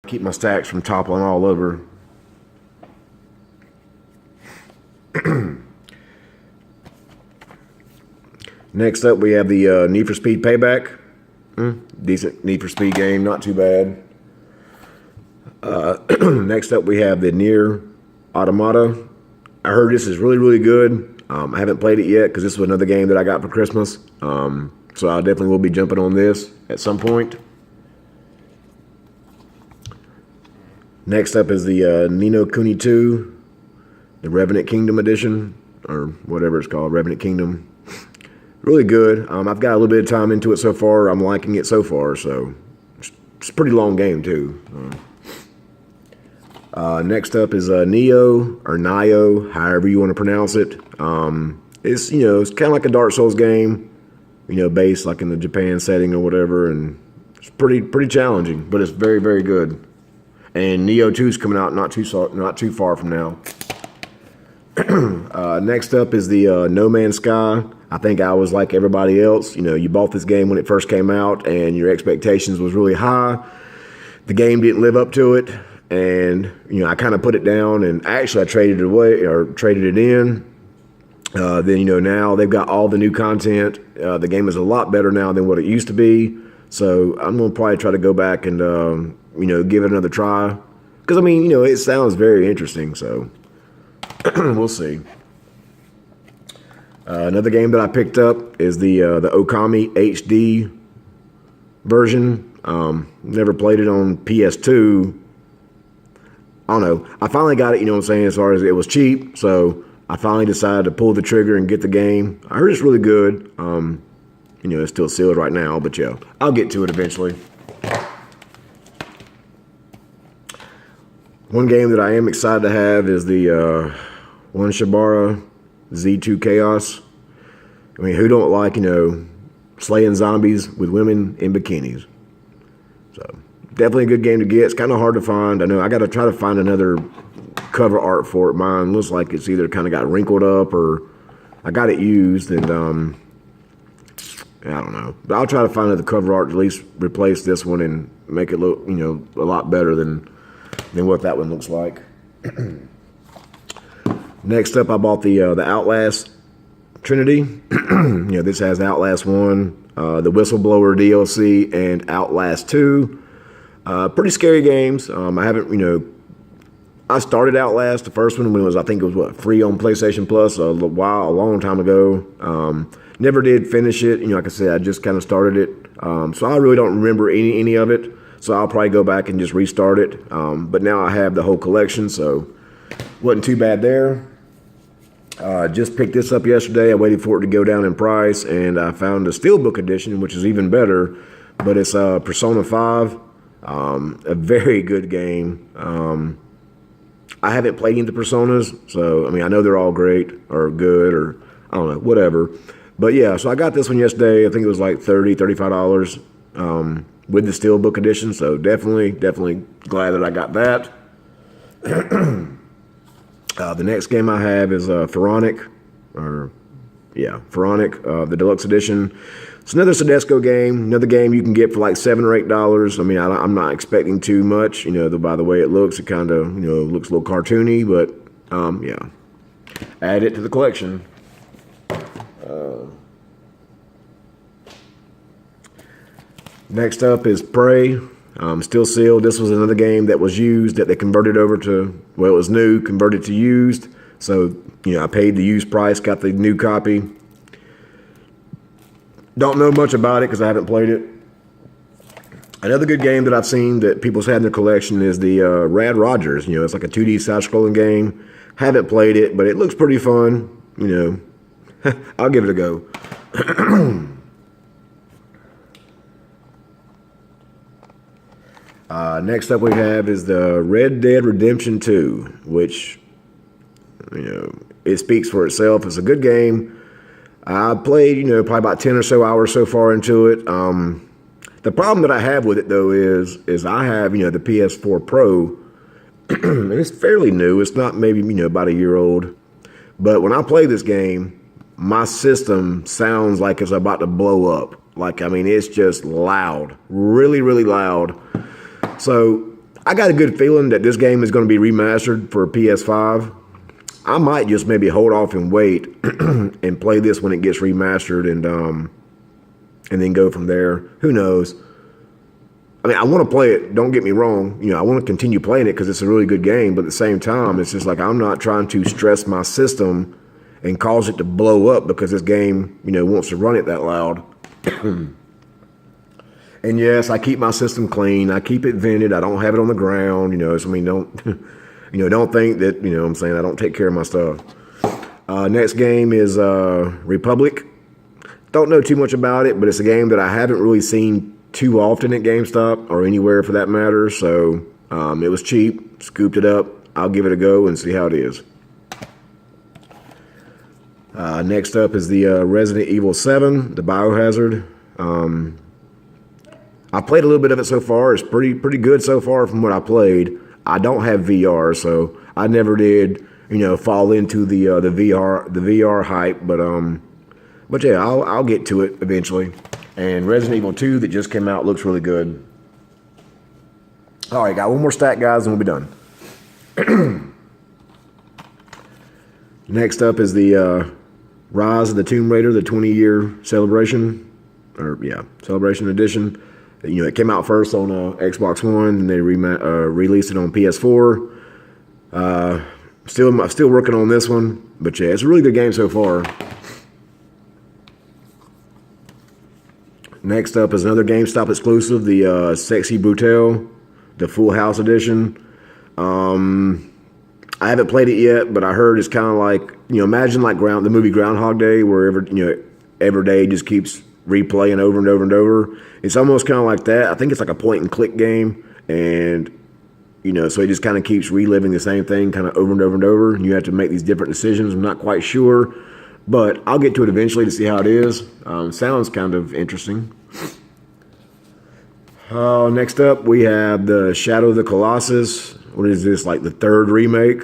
Keep my stacks from toppling all over. Next up, we have the Need for Speed Payback. Decent Need for Speed game, not too bad. Next up, we have the Nier Automata. I heard this is really, really good. I haven't played it yet because this was another game that I got for Christmas. So I definitely will be jumping on this at some point. Next up is the Ni no Kuni 2, the Revenant Kingdom edition, or whatever it's called, Revenant Kingdom. Really good. I've got a little bit of time into it so far. I'm liking it so far, so it's a pretty long game too. Next up is Neo, or Nio, however you want to pronounce it. It's, it's kind of like a Dark Souls game, based like in the Japan setting or whatever, and it's pretty challenging, but it's very, very good. And Neo 2 is coming out not too far from now. Next up is the No Man's Sky. I think I was like everybody else. You bought this game when it first came out, and your expectations was really high. The game didn't live up to it, and I kind of put it down. And actually, I traded it away or traded it in. Then now they've got all the new content. The game is a lot better now than what it used to be. So I'm gonna probably try to go back and give it another try, because it sounds very interesting. So we'll see. Another game that I picked up is the Okami HD version. Never played it on PS2. I don't know. I finally got it, as far as it was cheap. So I finally decided to pull the trigger and get the game. I heard it's really good. It's still sealed right now, but yeah, I'll get to it eventually. One game that I am excited to have is the One Shibara Z2 Chaos. Who don't like, slaying zombies with women in bikinis? So, definitely a good game to get. It's kind of hard to find. I know I got to try to find another cover art for it. Mine looks like it's either kind of got wrinkled up, or I got it used, and I don't know. But I'll try to find another cover art to at least replace this one and make it look, a lot better than what that one looks like. Next up, I bought the Outlast Trinity. This has Outlast 1, the Whistleblower DLC, and Outlast 2. Pretty scary games. I haven't, I started Outlast, the first one, when it was, I think it was, free on PlayStation Plus a long time ago. Never did finish it. Like I said, I just kind of started it. So I really don't remember any of it. So I'll probably go back and just restart it. But now I have the whole collection, so wasn't too bad there. Just picked this up yesterday. I waited for it to go down in price, and I found a Steelbook edition, which is even better. But it's Persona 5, a very good game. I haven't played any of the Personas, so I know they're all great or good, or I don't know, whatever. But yeah, so I got this one yesterday. I think it was like $30, $35 with the Steelbook edition. So definitely glad that I got that. The next game I have is Pharaonic, the deluxe edition. It's another Sodesco game, another game you can get for like $7 or $8. I'm not expecting too much, by the way it looks. It kind of, looks a little cartoony, but yeah. Add it to the collection. Next up is Prey, still sealed. This was another game that was used that they converted over to, well, it was new, converted to used. So, I paid the used price, got the new copy. Don't know much about it because I haven't played it. Another good game that I've seen that people's had in their collection is the Rad Rogers. It's like a 2D side-scrolling game. Haven't played it, but it looks pretty fun. I'll give it a go. Next up we have is the Red Dead Redemption 2, which, it speaks for itself. It's a good game. I played, probably about 10 or so hours so far into it. The problem that I have with it, though, is I have, the PS4 Pro, and it's fairly new. It's not maybe, about a year old. But when I play this game, my system sounds like it's about to blow up. It's just loud, really, really loud. So I got a good feeling that this game is going to be remastered for PS5. I might just maybe hold off and wait and play this when it gets remastered and then go from there. Who knows? I mean, I want to play it. Don't get me wrong. You know, I want to continue playing it because it's a really good game. But at the same time, it's just like I'm not trying to stress my system and cause it to blow up because this game, you know, wants to run it that loud. And yes, I keep my system clean. I keep it vented. I don't have it on the ground. You know, so I mean, don't you know? Don't think that you know. What I'm saying I don't take care of my stuff. Next game is Republic. Don't know too much about it, but it's a game that I haven't really seen too often at GameStop or anywhere for that matter. So it was cheap. Scooped it up. I'll give it a go and see how it is. Next up is the Resident Evil 7, the Biohazard. I played a little bit of it so far. It's pretty good so far from what I played. I don't have VR, so I never did, you know, fall into the VR hype. But yeah, I'll get to it eventually. And Resident Evil 2 that just came out looks really good. All right, got one more stack, guys, and we'll be done. Next up is the Rise of the Tomb Raider, the 20-year celebration, celebration edition. You know, it came out first on Xbox One, and they released it on PS4. I'm still working on this one, but yeah, it's a really good game so far. Next up is another GameStop exclusive, the Sexy Brutale, the Full House edition. I haven't played it yet, but I heard it's kind of like, you know, imagine like the movie Groundhog Day, where every day just keeps replaying over and over and over. It's almost kind of like that. I think it's like a point and click game, and you know, so it just kind of keeps reliving the same thing kind of over and over and over, and you have to make these different decisions. I'm not quite sure, but I'll get to it eventually to see how it is. Sounds kind of interesting. Next up, we have the Shadow of the Colossus. What is this, like the third remake?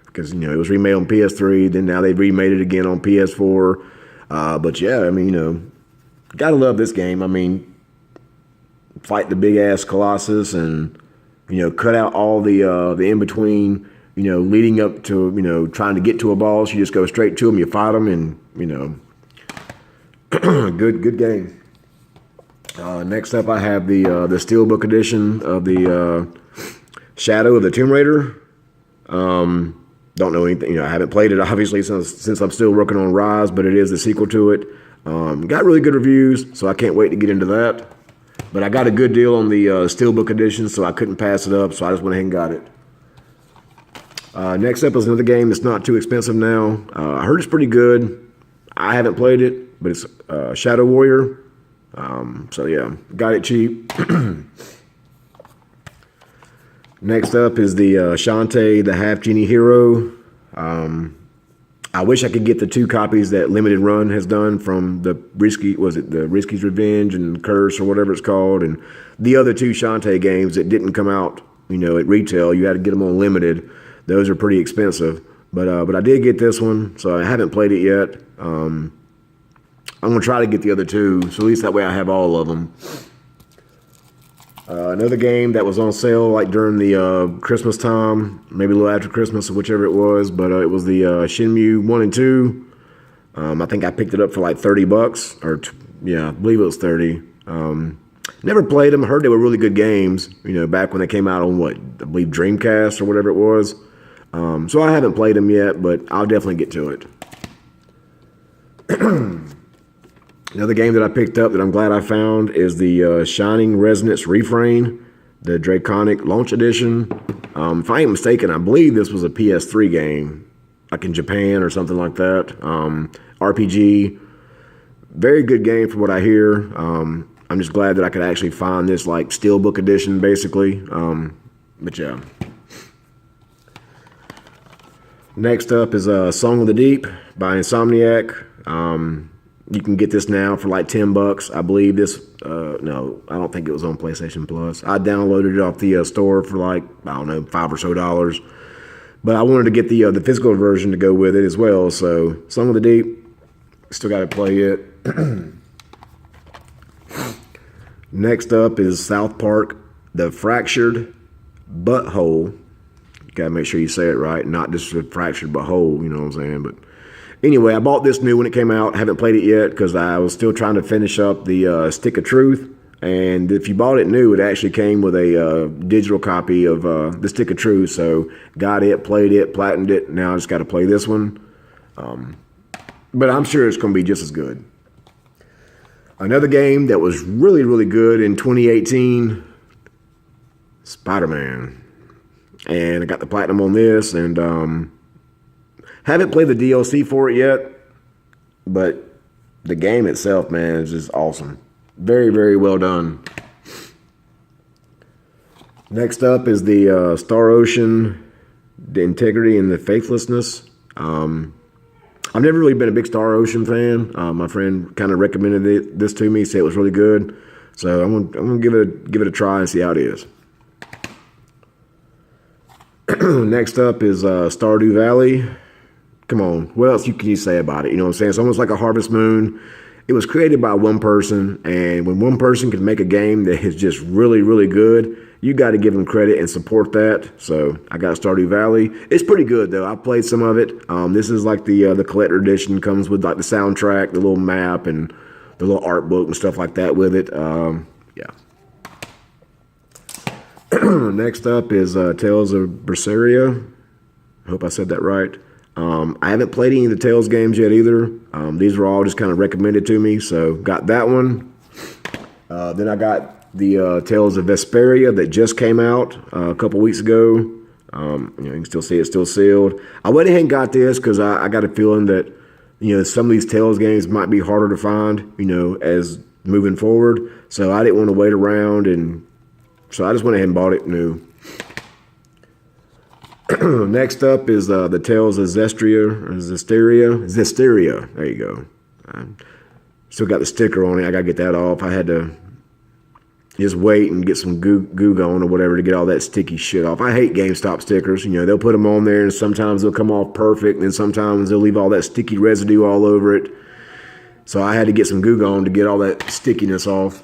Because, you know, it was remade on PS3, then now they've remade it again on PS4. But yeah, I mean, you know, gotta love this game. I mean, fight the big ass Colossus and, you know, cut out all the in between, you know, leading up to, you know, trying to get to a boss. You just go straight to them, you fight them, and, you know, good game. Next up, I have the Steelbook edition of the Shadow of the Tomb Raider. Don't know anything, you know, I haven't played it obviously since I'm still working on Rise, but it is the sequel to it. Got really good reviews, so I can't wait to get into that. But I got a good deal on the Steelbook edition, so I couldn't pass it up, so I just went ahead and got it. Next up is another game that's not too expensive now. I heard it's pretty good. I haven't played it, but it's Shadow Warrior. So yeah, got it cheap. Next up is the Shantae, the Half Genie Hero. I wish I could get the 2 copies that Limited Run has done from the Risky's Revenge and Curse or whatever it's called, and the other 2 Shantae games that didn't come out, you know, at retail. You had to get them on Limited. Those are pretty expensive, but I did get this one, so I haven't played it yet. I'm gonna try to get the other 2, so at least that way I have all of them. Another game that was on sale like during the Christmas time, maybe a little after Christmas or whichever it was, but it was the Shenmue 1 and 2. I think I picked it up for like $30, I believe it was 30. Never played them. I heard they were really good games, you know, back when they came out on I believe Dreamcast or whatever it was. So I haven't played them yet, but I'll definitely get to it. Another game that I picked up that I'm glad I found is the Shining Resonance Refrain, the Draconic Launch Edition. If I ain't mistaken, I believe this was a PS3 game, like in Japan or something like that. RPG. Very good game from what I hear. I'm just glad that I could actually find this like Steelbook edition, basically. But yeah. Next up is Song of the Deep by Insomniac. You can get this now for like $10. I believe this, no, I don't think it was on PlayStation Plus. I downloaded it off the store for like, I don't know, $5 or so. But I wanted to get the physical version to go with it as well. So, Song of the Deep, still got to play it. Next up is South Park, The Fractured. butthole. You gotta make sure you say it right, not just a fractured butthole, you know what I'm saying? But anyway, I bought this new when it came out. Haven't played it yet because I was still trying to finish up the Stick of Truth. And if you bought it new, it actually came with a digital copy of the Stick of Truth. So got it, played it, platinumed it. Now I just got to play this one. But I'm sure it's going to be just as good. Another game that was really, really good in 2018, Spider-Man. And I got the platinum on this, and haven't played the DLC for it yet, but the game itself, man, is just awesome. Very, very well done. Next up is the Star Ocean, the Integrity and the Faithlessness. I've never really been a big Star Ocean fan. My friend kind of recommended this to me, said it was really good. So I'm gonna give it a try and see how it is. Next up is Stardew Valley. Come on, what else can you say about it? You know what I'm saying? It's almost like a Harvest Moon. It was created by one person, and when one person can make a game that is just really, really good, you got to give them credit and support that. So I got Stardew Valley. It's pretty good though. I played some of it. This is like the collector edition. Comes with like the soundtrack, the little map, and the little art book and stuff like that with it. Yeah. Next up is Tales of Berseria. I hope I said that right. I haven't played any of the Tales games yet either. These were all just kind of recommended to me, so got that one. Then I got the Tales of Vesperia that just came out a couple weeks ago. You can still see it's still sealed. I went ahead and got this because I got a feeling that some of these Tales games might be harder to find as moving forward. So I didn't want to wait around, and so I just went ahead and bought it new. Next up is the Tales of Zestiria. There you go. Still got the sticker on it. I got to get that off. I had to just wait and get some goo going or whatever to get all that sticky shit off. I hate GameStop stickers. They'll put them on there and sometimes they'll come off perfect, and then sometimes they'll leave all that sticky residue all over it. So I had to get some goo going to get all that stickiness off.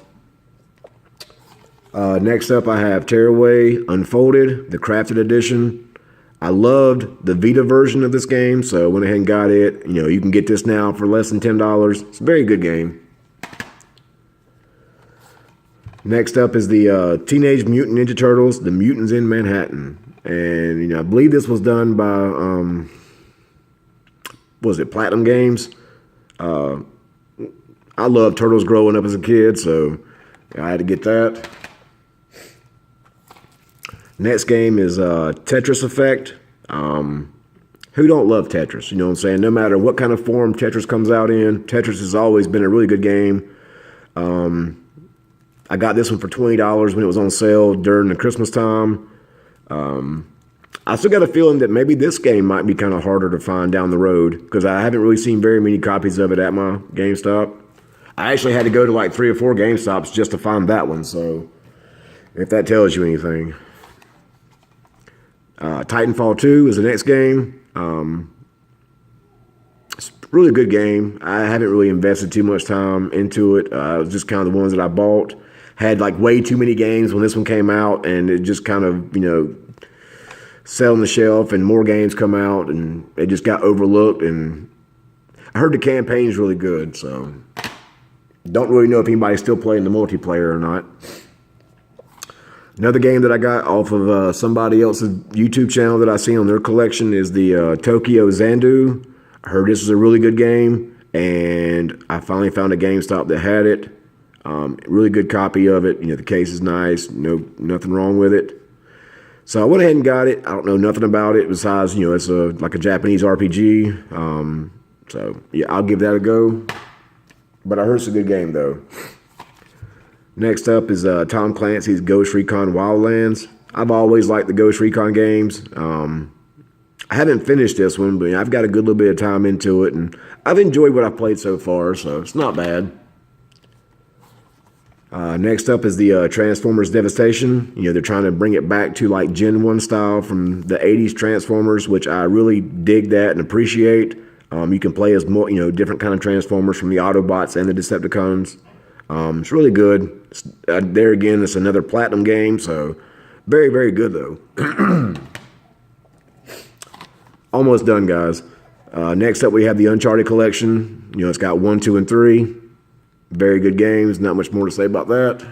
Next up, I have Tearaway Unfolded, the Crafted Edition. I loved the Vita version of this game, so I went ahead and got it. You can get this now for less than $10. It's a very good game. Next up is the Teenage Mutant Ninja Turtles, The Mutants in Manhattan. And, I believe this was done by, Platinum Games? I loved Turtles growing up as a kid, so I had to get that. Next game is Tetris Effect. Who don't love Tetris? You know what I'm saying? No matter what kind of form Tetris comes out in, Tetris has always been a really good game. I got this one for $20 when it was on sale during the Christmas time. I still got a feeling that maybe this game might be kind of harder to find down the road because I haven't really seen very many copies of it at my GameStop. I actually had to go to like 3 or 4 GameStops just to find that one, so if that tells you anything. Titanfall 2 is the next game. It's a really good game. I haven't really invested too much time into it. It was just kind of the ones that I bought. Had like way too many games when this one came out, and it just kind of, sat on the shelf, and more games come out, and it just got overlooked. And I heard the campaign's really good, so don't really know if anybody's still playing the multiplayer or not. Another game that I got off of somebody else's YouTube channel that I seen on their collection is the Tokyo Zandu. I heard this was a really good game, and I finally found a GameStop that had it. Really good copy of it. The case is nice. Nothing wrong with it. So I went ahead and got it. I don't know nothing about it besides, it's like a Japanese RPG. So yeah, I'll give that a go. But I heard it's a good game though. Next up is Tom Clancy's Ghost Recon Wildlands. I've always liked the Ghost Recon games. I haven't finished this one, but I've got a good little bit of time into it, and I've enjoyed what I've played so far, so it's not bad. Next up is the Transformers Devastation. They're trying to bring it back to like Gen 1 style from the 80s Transformers, which I really dig that and appreciate. You can play as more, different kind of Transformers from the Autobots and the Decepticons. It's really good. There again, it's another Platinum game, so Very, very good, though. Almost done, guys. Next up, we have the Uncharted Collection. You know, it's got 1, 2, and 3. Very good games. Not much more to say about that.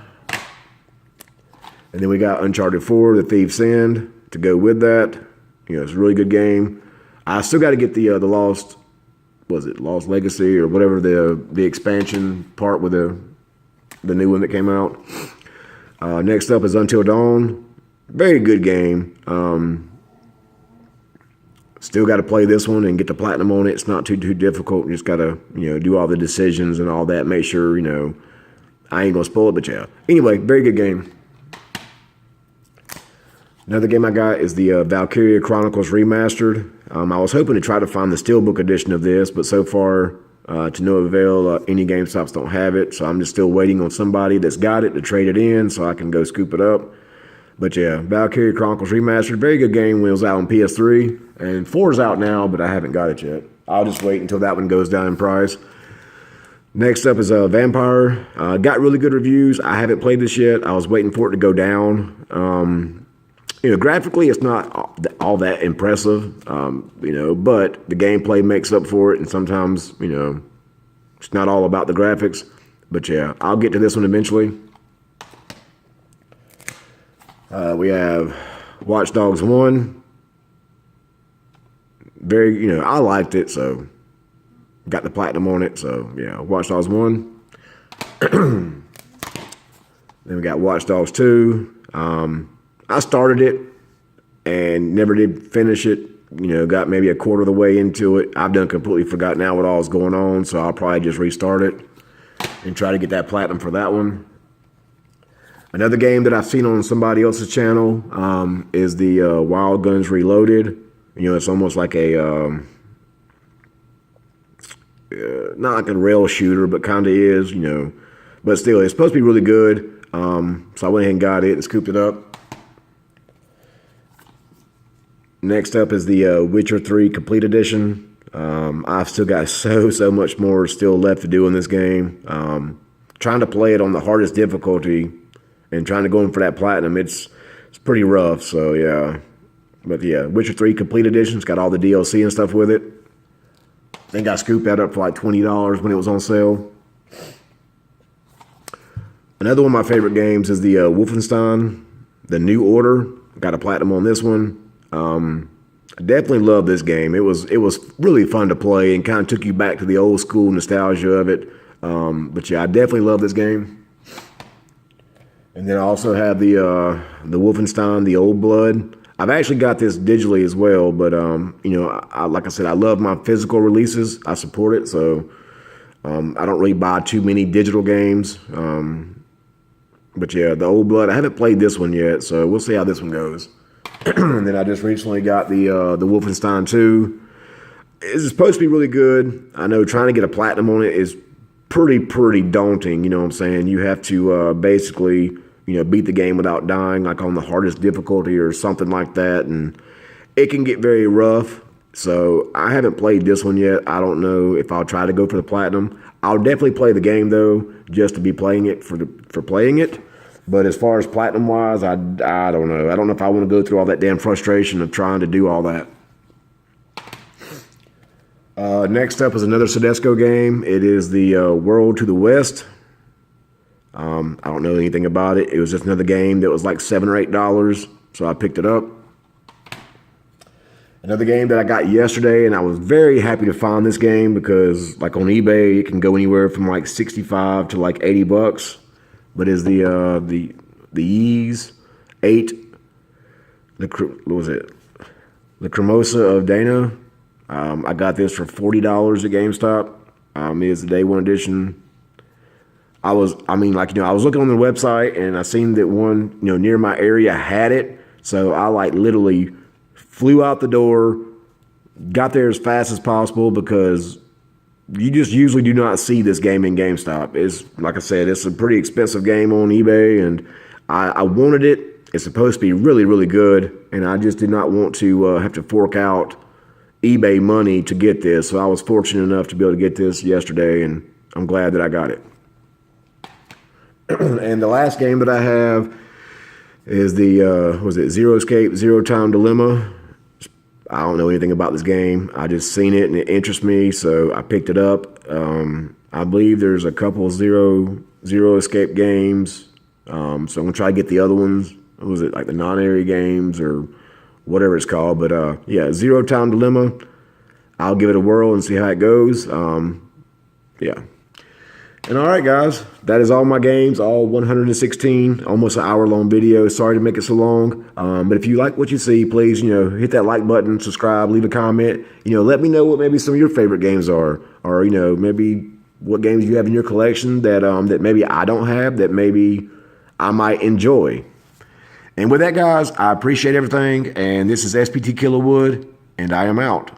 And then we got Uncharted 4, The Thief's End, to go with that. You know, it's a really good game. I still got to get the Lost, was it Lost Legacy or whatever, the expansion part with the new one that came out. Next up is Until Dawn. Very good game. Still got to play this one and get the platinum on it. It's not too difficult. You just got to, you know, do all the decisions and all that. Make sure, you know, I ain't going to spoil it, but yeah. Anyway, very good game. Another game I got is the Valkyria Chronicles Remastered. I was hoping to try to find the Steelbook edition of this, but so far, to no avail, any GameStops don't have it. So I'm just still waiting on somebody that's got it to trade it in so I can go scoop it up. But yeah, Valkyria Chronicles Remastered, very good game when it was out on PS3. And 4 is out now, but I haven't got it yet. I'll just wait until that one goes down in price. Next up is Vampire. Got really good reviews. I haven't played this yet. I was waiting for it to go down. You know, graphically, it's not all that impressive, you know, but the gameplay makes up for it. And sometimes, you know, it's not all about the graphics. But yeah, I'll get to this one eventually. We have Watch Dogs 1. Very, you know, I liked it, so got the platinum on it. So yeah, Watch Dogs 1. Then we got Watch Dogs 2. I started it and never did finish it. You know, got maybe a quarter of the way into it. I've done completely forgot now what all is going on, so I'll probably just restart it and try to get that platinum for that one. Another game that I've seen on somebody else's channel is the Wild Guns Reloaded. You know, it's almost like a, not like a rail shooter, but kind of is, you know. But still, it's supposed to be really good. So I went ahead and got it and scooped it up. Next up is the Witcher 3 Complete Edition. I've still got so much more still left to do in this game. Trying to play it on the hardest difficulty and trying to go in for that platinum, it's pretty rough, so yeah. But yeah, Witcher 3 Complete Edition, it's got all the DLC and stuff with it. I think I scooped that up for like $20 when it was on sale. Another one of my favorite games is the Wolfenstein, The New Order. Got a platinum on this one. I definitely love this game. It was really fun to play and kind of took you back to the old school nostalgia of it. But yeah, I definitely love this game. And then I also have the Wolfenstein, The Old Blood. I've actually got this digitally as well, but you know, like I said, I love my physical releases. I support it, so I don't really buy too many digital games. But yeah, The Old Blood. I haven't played this one yet, so we'll see how this one goes. And then I just recently got the Wolfenstein 2. It's supposed to be really good. I know trying to get a platinum on it is pretty daunting. You know what I'm saying? You have to basically, you know, beat the game without dying, like on the hardest difficulty or something like that. And it can get very rough. So I haven't played this one yet. I don't know if I'll try to go for the platinum. I'll definitely play the game though, just to be playing it for playing it. But as far as platinum wise, I don't know. I don't know if I want to go through all that damn frustration of trying to do all that. Next up is another Tedesco game. It is the World to the West. I don't know anything about it. It was just another game that was like $7 or $8, so I picked it up. Another game that I got yesterday, and I was very happy to find this game because, like on eBay, it can go anywhere from like 65 to like $80. But is the Ys 8, what was it? The Cremosa of Dana. I got this for $40 at GameStop. It is the Day 1 edition. I was looking on the website and I seen that one, you know, near my area had it. So I like literally flew out the door, got there as fast as possible because you just usually do not see this game in GameStop. It's, like I said, it's a pretty expensive game on eBay, and I wanted it. It's supposed to be really good, and I just did not want to have to fork out eBay money to get this. So I was fortunate enough to be able to get this yesterday, and I'm glad that I got it. And the last game that I have is the, was it Zero Escape, Zero Time Dilemma. I don't know anything about this game. I just seen it and it interests me, so I picked it up. I believe there's a couple Zero Escape games, so I'm gonna try to get the other ones. What was it, like the non-area games or whatever it's called? But yeah, Zero Time Dilemma. I'll give it a whirl and see how it goes. Yeah. And all right, guys, that is all my games, all 116, almost an hour-long video. Sorry to make it so long, but if you like what you see, please, hit that like button, subscribe, leave a comment. Let me know what maybe some of your favorite games are, or maybe what games you have in your collection that that maybe I don't have, that maybe I might enjoy. And with that, guys, I appreciate everything. And this is SPT Killerwood, and I am out.